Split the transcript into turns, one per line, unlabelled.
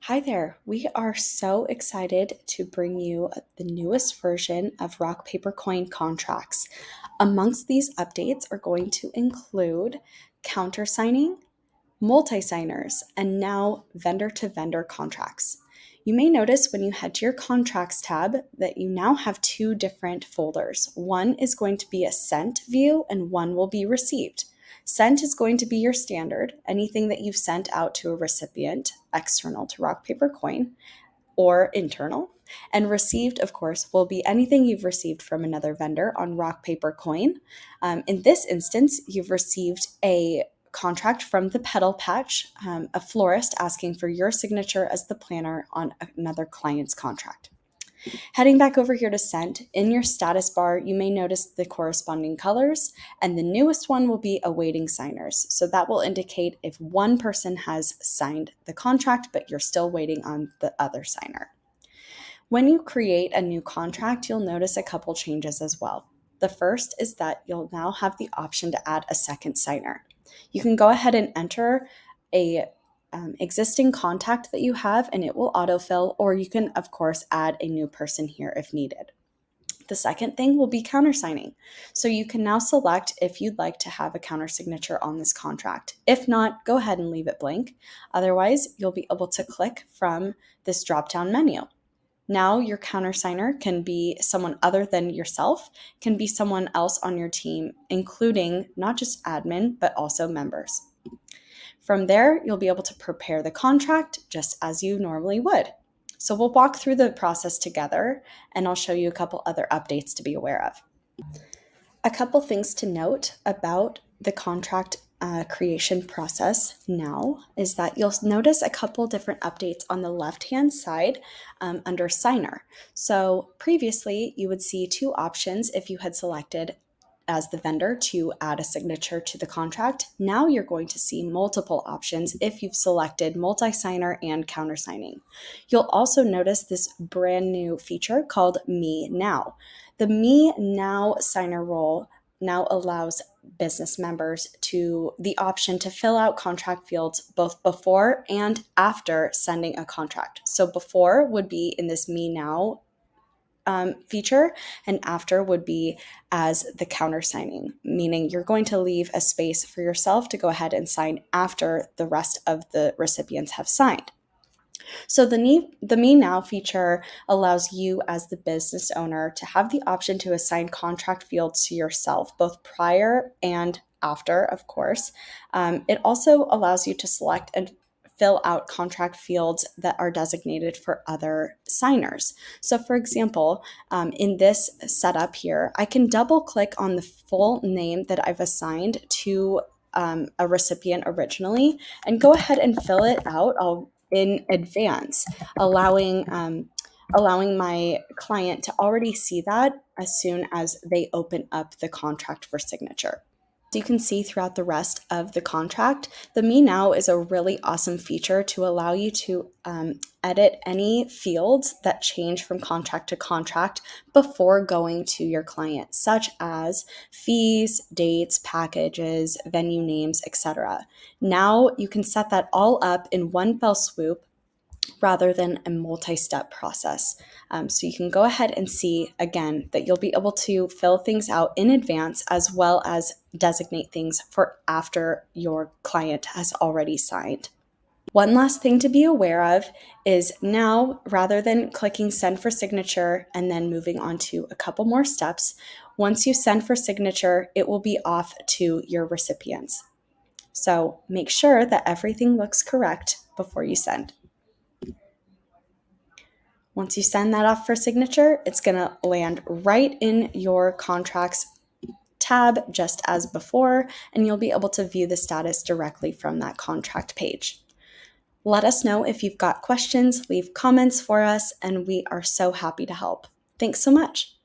Hi there. We are so excited to bring you the newest version of Rock Paper Coin contracts. Amongst these updates are going to include countersigning, multi-signers, and now vendor-to-vendor contracts. You may notice when you head to your contracts tab that you now have two different folders. One is going to be a sent view and one will be received. Sent is going to be your standard, anything that you've sent out to a recipient, external to Rock Paper Coin, or internal. And received, of course, will be anything you've received from another vendor on Rock Paper Coin. In this instance, you've received a contract from the Petal Patch, a florist asking for your signature as the planner on another client's contract. Heading back over here to sent, in your status bar, you may notice the corresponding colors, and the newest one will be awaiting signers. So that will indicate if one person has signed the contract, but you're still waiting on the other signer. When you create a new contract, you'll notice a couple changes as well. The first is that you'll now have the option to add a second signer. You can go ahead and enter a existing contact that you have and it will autofill, or you can of course add a new person here if needed. The second thing will be countersigning. So you can now select if you'd like to have a countersignature on this contract. If not, go ahead and leave it blank. Otherwise, you'll be able to click from this drop-down menu. Now your countersigner can be someone other than yourself, can be someone else on your team, including not just admin, but also members. From there, you'll be able to prepare the contract just as you normally would. So we'll walk through the process together and I'll show you a couple other updates to be aware of. A couple things to note about the contract creation process now is that you'll notice a couple different updates on the left-hand side under signer. So previously you would see two options if you had selected as the vendor to add a signature to the contract. Now you're going to see multiple options if you've selected multi-signer and countersigning. You'll also notice this brand new feature called Me Now. The Me Now signer role now allows business members to the option to fill out contract fields both before and after sending a contract. So before would be in this Me Now feature, and after would be as the countersigning, meaning you're going to leave a space for yourself to go ahead and sign after the rest of the recipients have signed. So the Me Now feature allows you as the business owner to have the option to assign contract fields to yourself, both prior and after, of course. It also allows you to select and fill out contract fields that are designated for other signers. So for example, in this setup here, I can double click on the full name that I've assigned to a recipient originally and go ahead and fill it out in advance, allowing my client to already see that as soon as they open up the contract for signature. As you can see throughout the rest of the contract, the Me Now is a really awesome feature to allow you to edit any fields that change from contract to contract before going to your client, such as fees, dates, packages, venue names, etc. Now you can set that all up in one fell swoop rather than a multi-step process. So you can go ahead and see again that you'll be able to fill things out in advance as well as designate things for after your client has already signed. One last thing to be aware of is now, rather than clicking send for signature and then moving on to a couple more steps, once you send for signature, it will be off to your recipients. So make sure that everything looks correct before you send. Once you send that off for signature, it's going to land right in your contracts tab just as before, and you'll be able to view the status directly from that contract page. Let us know if you've got questions, leave comments for us, and we are so happy to help. Thanks so much.